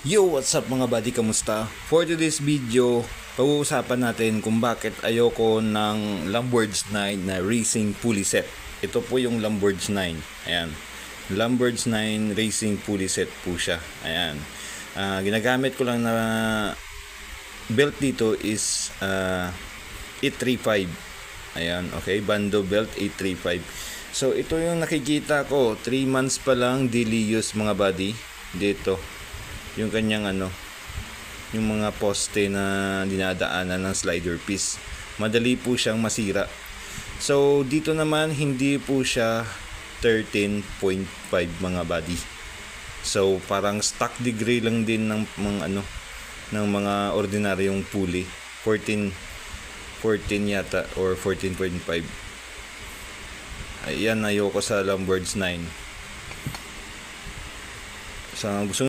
Yo, what's up mga buddy, kamusta? For today's video, pag-uusapan natin kung bakit ayoko ng Lamborghini 9 na racing pulley set. Ito po yung Lamborghini 9. Ayan. Lamborghini 9 racing pulley set po siya. Ayan. Ginagamit ko lang na belt dito is 835. Ayan, okay. Bando belt 835. So, ito yung nakikita ko. 3 months pa lang daily use mga buddy. Dito. Yung kanyang yung mga poste na dinadaanan ng slider piece. Madali po siyang masira. So, dito naman hindi po siya 13.5 mga buddy. So, parang stock degree lang din ng mga ng mga ordinaryong pulley. 14 yata or 14.5. Ayan, ayoko sa Lamborghini 9. So, gusto